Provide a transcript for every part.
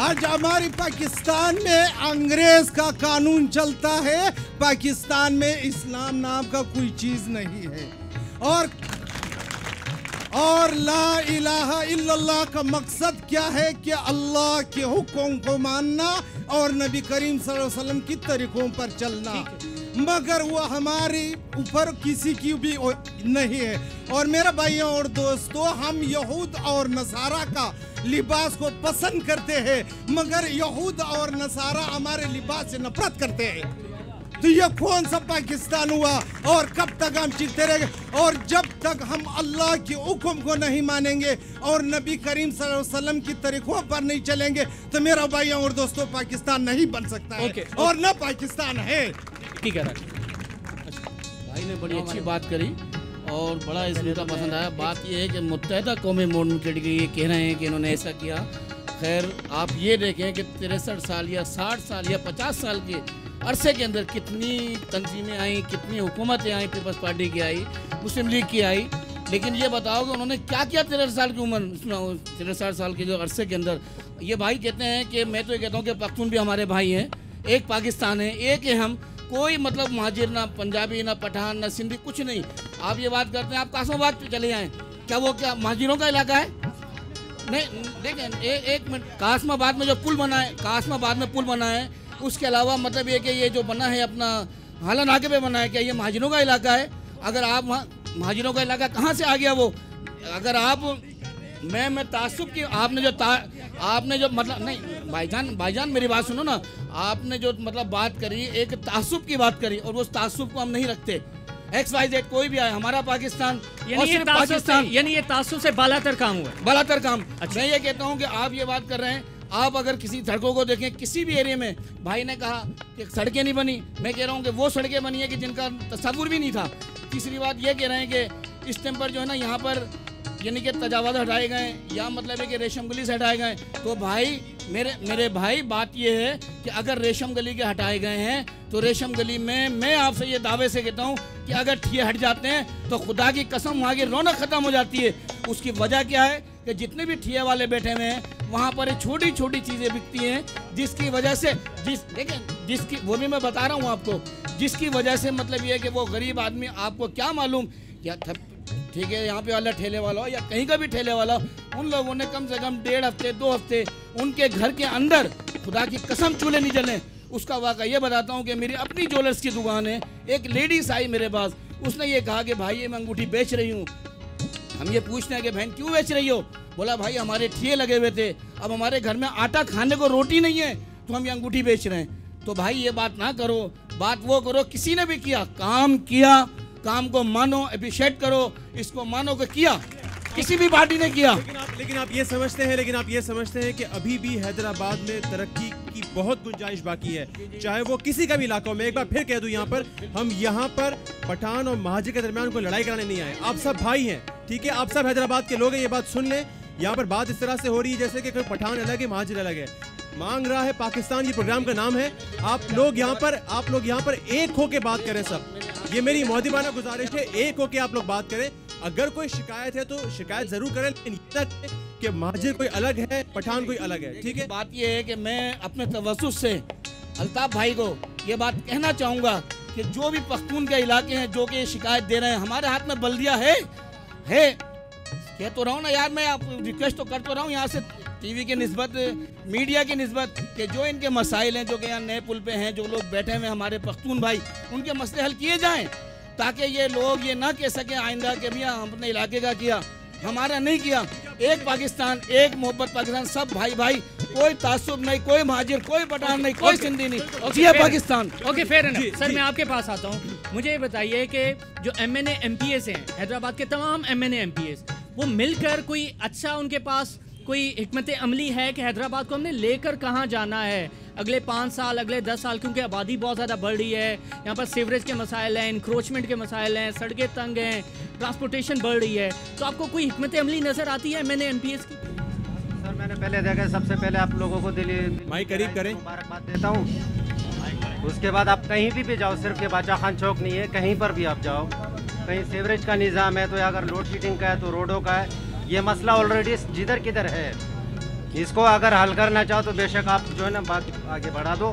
आज हमारी पाकिस्तान में अंग्रेज का कानून चलता है, पाकिस्तान में इस्लाम नाम का कोई चीज नहीं है। और ला इलाहा इल्लल्लाह का मकसद क्या है कि अल्लाह के हुक्म को मानना और नबी करीम सल्लल्लाहु अलैहि वसल्लम की तरीकों पर चलना, मगर वो हमारे ऊपर किसी की भी नहीं है। और मेरे भाइयों और दोस्तों, हम यहूद और नसारा का लिबास को पसंद करते हैं, मगर यहूद और नसारा हमारे लिबास से नफरत करते हैं। तो ये कौन सा पाकिस्तान हुआ? और कब तक हम चीखते रहेंगे? और जब तक हम अल्लाह के हुक्म को नहीं मानेंगे और नबी करीम सल्लल्लाहु अलैहि वसल्लम की तरीकों पर नहीं चलेंगे, तो मेरा भाइयों और दोस्तों, पाकिस्तान नहीं बन सकता है। और न पाकिस्तान है। ठीक है भाई ने बड़ी अच्छी बात करी और बड़ा इसमें का पसंद आया। बात यह है कि मुत्तहिदा कौमें मोड़ने के लिए ये कह रहे हैं कि इन्होंने ऐसा किया। खैर, आप ये देखें कि 63 साल या 60 साल या 50 साल के अरसे के अंदर कितनी तंजीमें आई, कितनी हुकूमतें आई, पीपल्स पार्टी की आई, मुस्लिम लीग की आई, लेकिन ये बताओ कि उन्होंने क्या किया 63 साल की उम्र, 63 साल के जो अरसे के अंदर। ये भाई कहते हैं कि मैं तो ये कहता हूँ कि पख्तून भी हमारे भाई हैं, एक पाकिस्तान है, एक है हम, कोई मतलब महाजिर ना पंजाबी ना पठान ना सिंधी कुछ नहीं। आप ये बात करते हैं, आप कासमाबाद पे चले जाएँ, क्या वो क्या महाजिरों का इलाका है? नहीं, देखें एक मिनट, कासमाबाद में जो पुल बना है, कासमाबाद में पुल बना है, उसके अलावा मतलब ये कि ये जो बना है अपना हाला नाके पे बना है, क्या ये महाजिरों का इलाका है? अगर आप वहाँ महाजिरों का इलाका कहाँ से आ गया वो? अगर आप मैं तासुब की आपने जो मतलब नहीं भाईजान मेरी बात सुनो ना, आपने जो मतलब बात करी, एक तासुब की बात करी, और उस तासुब को हम नहीं रखते। XYZ कोई भी आए, हमारा पाकिस्तान यानी ये तासुब से बालातर काम हुआ, बालातर काम। अच्छा। मैं ये कहता हूँ कि आप ये बात कर रहे हैं, आप अगर किसी सड़कों को देखें, किसी भी एरिया में, भाई ने कहा कि सड़कें नहीं बनी, मैं कह रहा हूँ कि वो सड़कें बनी है कि जिनका तस्वुर भी नहीं था। तीसरी बात ये कह रहे हैं कि इस टाइम पर जो है ना, यहाँ पर यानी कि तजावज़ हटाए गए, या मतलब है कि रेशम गली से हटाए गए। तो भाई मेरे भाई, बात ये है कि अगर रेशम गली के हटाए गए हैं, तो रेशम गली में मैं आपसे ये दावे से कहता हूँ कि अगर ठिये हट जाते हैं तो खुदा की कसम वहाँ की रौनक ख़त्म हो जाती है। उसकी वजह क्या है कि जितने भी ठिये वाले बैठे हुए हैं, वहाँ पर छोटी छोटी चीज़ें बिकती हैं, जिसकी वजह से जिसकी वो भी मैं बता रहा हूँ आपको, जिसकी वजह से मतलब ये है कि वो गरीब आदमी, आपको क्या मालूम, या ठीक है यहाँ पे वाला ठेले वाला हो या कहीं का भी ठेले वाला, उन लोगों ने कम से कम 1.5 हफ्ते 2 हफ्ते उनके घर के अंदर खुदा की कसम चूल्हे नहीं जले। उसका वाक़ा ये बताता हूँ कि मेरी अपनी ज्वेलर्स की दुकान है, एक लेडीज आई मेरे पास, उसने ये कहा कि भाई ये मैं अंगूठी बेच रही हूँ। हम ये पूछते हैं कि बहन क्यों बेच रही हो? बोला भाई हमारे ठिये लगे हुए थे, अब हमारे घर में आटा खाने को रोटी नहीं है, तो हम ये अंगूठी बेच रहे हैं। तो भाई ये बात ना करो, बात वो करो, किसी ने भी किया, काम किया, काम को मानो, अप्रिशिएट करो, इसको मानो कि किया, किसी भी पार्टी ने किया। लेकिन आप ये समझते हैं कि अभी भी हैदराबाद में तरक्की की बहुत गुंजाइश बाकी है, चाहे वो किसी का भी इलाका हो। मैं एक बार फिर कह दूं, हम यहाँ पर पठान और महाजिर के दरमियान कोई लड़ाई कराने नहीं आए। आप सब भाई हैं, ठीक है, आप सब हैदराबाद के लोग हैं, ये बात सुन लें। यहाँ पर बात इस तरह से हो रही है जैसे कि कोई पठान अलग है, महाजिर अलग है। मांग रहा है पाकिस्तान, ये प्रोग्राम का नाम है। आप लोग यहाँ पर एक होके बात करें सब, ये मेरी मौदिबाना गुजारिश है, एक होके आप लोग बात करें। अगर कोई शिकायत है तो शिकायत जरूर करें, लेकिन तक कि महाजिर कोई अलग है, पठान कोई अलग है, ठीक है। बात ये है कि मैं अपने तवज्जुह से अल्ताफ भाई को ये बात कहना चाहूँगा कि जो भी पख्तून के इलाके हैं जो कि शिकायत दे रहे हैं, हमारे हाथ में बल्दिया है। कह तो रहा हूँ ना यार, मैं आप रिक्वेस्ट तो कर तो रहा हूँ यहाँ से टीवी के निस्बत, मीडिया की निस्बत, कि जो इनके मसाइल हैं, जो कि यहाँ नए पुल पे हैं, जो लोग बैठे हुए हैं हमारे पख्तून भाई, उनके मसले हल किए जाएं, ताकि ये लोग ये ना कह सके आइंदा कि भैया हम अपने इलाके का किया, हमारा नहीं किया। एक पाकिस्तान, एक मोहब्बत पाकिस्तान, सब भाई भाई, कोई तासुब नहीं, कोई महाजिर, कोई पठान नहीं, कोई सिंधी नहीं, जी Pakistan. Okay, fair enough. Sir मैं आपके पास आता हूँ, मुझे ये बताइए कि जो MNA MPs हैं, हैदराबाद के तमाम MNA MPs, वो मिलकर कोई अच्छा उनके पास कोई हिकमत अमली है कि हैदराबाद को हमने लेकर कहाँ जाना है अगले 5 साल, अगले 10 साल, क्योंकि आबादी बहुत ज़्यादा बढ़ रही है, यहाँ पर सीवरेज के मसाइल हैं, इंक्रोचमेंट के मसाइल हैं, सड़कें तंग हैं, ट्रांसपोर्टेशन बढ़ रही है, तो आपको कोई हिकमत अमली नज़र आती है MNA MPs की? सर मैंने पहले देखा, सबसे पहले आप लोगों को दिल्ली माइक करीब करें, मुबारकबाद देता हूँ। उसके बाद आप कहीं भी जाओ, सिर्फ के बादशाह खान चौक नहीं है, कहीं पर भी आप जाओ, कहीं सीवरेज का निज़ाम है, तो अगर लोड शेडिंग का है तो रोडों का है, ये मसला ऑलरेडी जिधर किधर है। इसको अगर हल करना चाहो तो बेशक आप जो है ना बात आगे बढ़ा दो,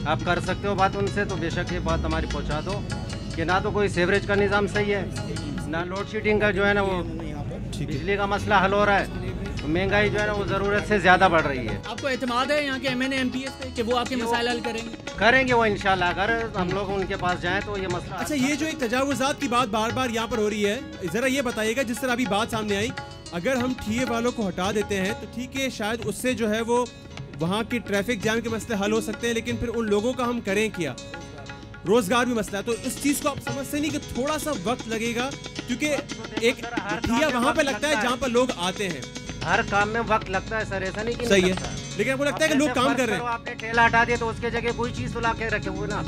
आप कर सकते हो बात उनसे, तो बेशक ये बात हमारी पहुंचा दो कि ना तो कोई सीवरेज का निज़ाम सही है, ना लोड शेडिंग का जो है ना वो बिजली का मसला हल हो रहा है, महंगाई जो है ना वो ज़रूरत से ज़्यादा बढ़ रही है। आपको एतमाद है यहाँ के MNA MPs पे कि वो आपके मसाइल हल करेंगे वो इंशाल्लाह, अगर हम लोग उनके पास जाएं तो ये मसला। अच्छा, ये जो एक तजावुज़ात की बात बार बार यहाँ पर हो रही है, ज़रा ये बताइएगा, जिस तरह अभी बात सामने आई, अगर हम ठिये वालों को हटा देते हैं तो ठीक है, शायद उससे जो है वो वहाँ की ट्रैफिक जाम के मसले हल हो सकते हैं, लेकिन फिर उन लोगों का हम करें क्या? रोजगार भी मसला है, तो इस चीज़ को आप समझते नहीं कि थोड़ा सा वक्त लगेगा, क्योंकि एक ठिया वहाँ पे लगता है जहाँ पर लोग आते हैं। हर काम में वक्त लगता है सर, ऐसा नहीं कि सही नहीं है, लगता। लेकिन आपको लगता है कि लोग काम कर रहे हैं। आपने ठेला हटा दिया तो उसके जगह कोई चीज़ तो ला के रखे हुए ना।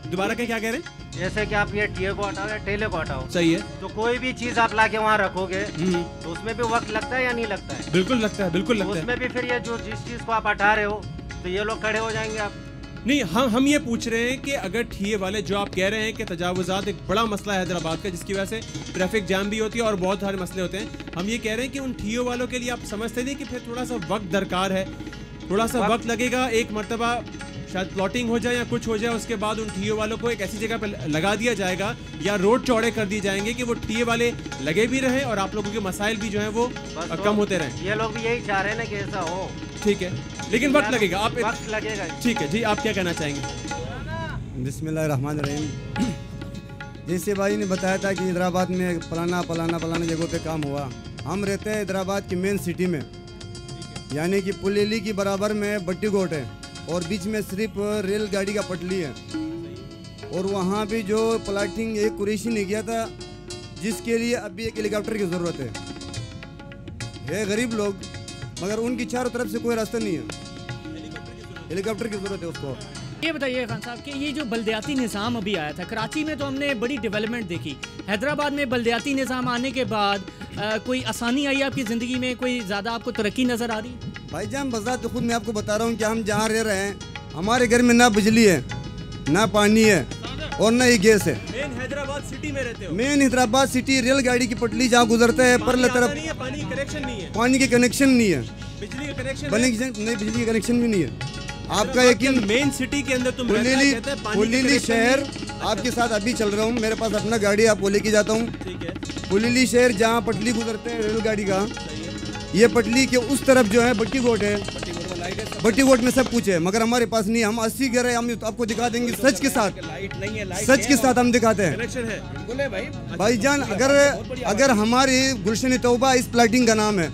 दोबारा क्या कह रहे हैं? जैसे कि आप ये ठिये को हटाओ या ठेले को हटाओ, सही है, तो कोई भी चीज़ आप ला के वहाँ रखोगे तो उसमें भी वक्त लगता है या नहीं लगता है? बिल्कुल लगता है, बिल्कुल लगता है। उसमें भी फिर ये जो जिस चीज़ को आप हटा रहे हो तो ये लोग खड़े हो जाएंगे। आप नहीं, हम ये पूछ रहे हैं कि अगर ठिये वाले, जो आप कह रहे हैं कि तजावुज़ात एक बड़ा मसला है हैदराबाद का, जिसकी वजह से ट्रैफिक जाम भी होती है और बहुत सारे मसले होते हैं, हम ये कह रहे हैं कि उन ठियों वालों के लिए आप समझते नहीं कि फिर थोड़ा सा वक्त दरकार है, थोड़ा सा वक्त लगेगा, एक मरतबा शायद प्लॉटिंग हो जाए या कुछ हो जाए, उसके बाद उन ठियों वालों को एक ऐसी जगह पर लगा दिया जाएगा या रोड चौड़े कर दिए जाएंगे कि वो ठिये वाले लगे भी रहे और आप लोगों के मसाइल भी जो है वो कम होते रहें। ये लोग भी यही चाह रहे हैं ना कि ऐसा हो। ठीक है, लेकिन वक्त लगेगा, आप वक्त लगेगा। ठीक है जी, आप क्या कहना चाहेंगे? बिस्मिल्लाहिर्रहमानिर्रहीम। जैसे भाई ने बताया था कि हैदराबाद में फलाना जगहों पे काम हुआ। हम रहते हैं हैदराबाद की मेन सिटी में, यानी कि पुलेली की बराबर में बट्टी गोट है और बीच में सिर्फ रेलगाड़ी का पटली है, और वहाँ भी जो प्लाटिंग एक कुरैशी ने किया था, जिसके लिए अभी एक हेलीकॉप्टर की ज़रूरत है गरीब लोग, मगर उनकी चारों तरफ से कोई रास्ता नहीं है, हेलीकॉप्टर की ज़रूरत है उसको। ये बताइए खान साहब कि ये जो बल्दियाती निज़ाम अभी आया था, कराची में तो हमने बड़ी डेवलपमेंट देखी, हैदराबाद में बल्दियाती निज़ाम आने के बाद कोई आसानी आई आपकी ज़िंदगी में, कोई ज़्यादा आपको तरक्की नज़र आ रही है? भाईजान बज़ात खुद मैं आपको बता रहा हूँ कि हम जहाँ रह रहे हैं, हमारे घर में ना बिजली है, ना पानी है और ना ही गैस है। मेन हैदराबाद सिटी में रहते हो? मेन हैदराबाद सिटी, रेलगाड़ी की पटली जहाँ गुजरता है, परले तरफ पानी कनेक्शन नहीं है, पानी के कनेक्शन नहीं है, बिजली का कनेक्शन नहीं, बिजली का कनेक्शन भी नहीं है। आपका यकीन, मेन सिटी के अंदर तुम पुलेली शहर आपके साथ अभी चल रहा हूँ, मेरे पास अपना गाड़ी, आपको लेके जाता हूँ। ठीक है, पुलेली शहर जहाँ पटली गुजरते हैं रेलगाड़ी का, ये पटली के उस तरफ जो है बट्टी गोट है, बट्टी गोट में सब कुछ है, मगर हमारे पास नहीं। हम 80 घर है, हम आपको दिखा देंगे सच के साथ, सच के साथ हम दिखाते हैं। कनेक्शन है भाईजान, अगर हमारे गुलशन तौबा इस प्लाटिंग का नाम है,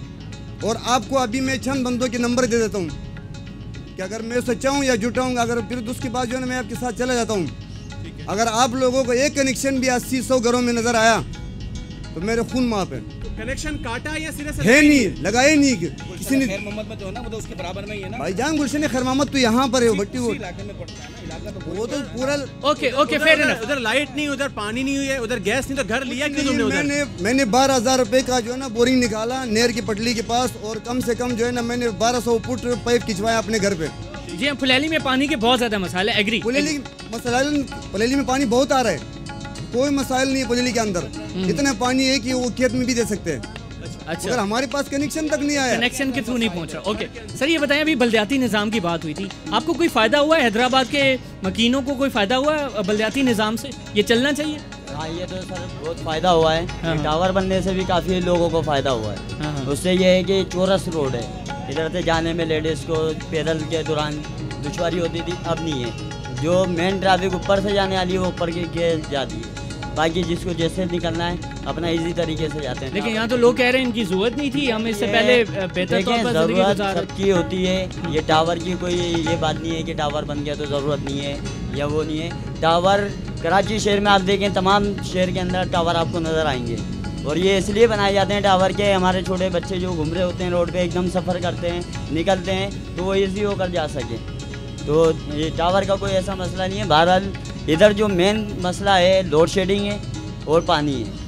और आपको अभी मैं चंद बंदों के नंबर दे देता हूँ कि अगर मैं सच्चा हूँ या झूठा हूँ, अगर फिर उसके बाद जो है मैं आपके साथ चला जाता हूँ। अगर आप लोगों को एक कनेक्शन भी 80-100 घरों में नजर आया तो मेरे खून माफ है। कनेक्शन काटा या सिरे से है नहीं, लगाए नहीं किसी ने। खैर मोहम्मद में जो है ना, वो तो उसके बराबर में ही है ना भाईजान, गुलशन खैर मोहम्मद तो यहाँ पर है, भट्टी वो इलाके में पड़ता है ना, इलाका तो वो तो पूरा। Okay fair enough. उधर लाइट नहीं, उधर पानी नहीं है, उधर गैस नहीं, तो घर लिया क्यों तुमने उधर? मैंने 12,000 रुपए का जो है ना बोरिंग निकाला नहर की पटली के पास, और कम से कम जो है ना मैंने 1200 फुट पाइप खिंचवाया अपने घर पे। जी हाँ, पुलेली में पानी के बहुत ज़्यादा मसाले, एग्री। पुलेली में पानी बहुत आ रहा है, कोई मसाइल नहीं है पुलेली के अंदर, इतना पानी है कि वो खेत में भी दे सकते हैं। अच्छा, अगर हमारे पास कनेक्शन तक नहीं आया, कनेक्शन के थ्रू नहीं पहुंचा। ओके सर, ये बताएं, अभी बल्दियाती निज़ाम की बात हुई थी, आपको कोई फ़ायदा हुआ है? हैदराबाद के मकीनों को कोई फ़ायदा हुआ है बल्दियाती निज़ाम से? ये चलना चाहिए? हाँ, ये तो सर बहुत फ़ायदा हुआ है। हाँ। टावर बनने से भी काफ़ी लोगों को फ़ायदा हुआ है। हाँ। उससे ये है कि चौरस रोड है, इधर से जाने में लेडीज़ को पैदल के दौरान दुश्वारी होती थी, अब नहीं है। जो मेन ट्रैफिक ऊपर से जाने वाली है वो ऊपर के जाती है, बाकी जिसको जैसे निकलना है अपना इजी तरीके से जाते हैं। लेकिन यहाँ तो लोग कह रहे हैं इनकी ज़रूरत नहीं थी, हम इससे पहले बेहतर तौर पर ज़िंदगी ज़रूरत गुजार रहे। सबकी होती है, ये टावर की कोई ये बात नहीं है कि टावर बन गया तो ज़रूरत नहीं है या वो नहीं है। टावर कराची शहर में आप देखें, तमाम शहर के अंदर टावर आपको नज़र आएंगे, और ये इसलिए बनाए जाते हैं टावर के, हमारे छोटे बच्चे जो घूम रहे होते हैं रोड पे, एकदम सफ़र करते हैं, निकलते हैं, तो वो ईजी होकर जा सके। तो ये टावर का कोई ऐसा मसला नहीं है। बहरहाल इधर जो मेन मसला है लोड शेडिंग है और पानी है।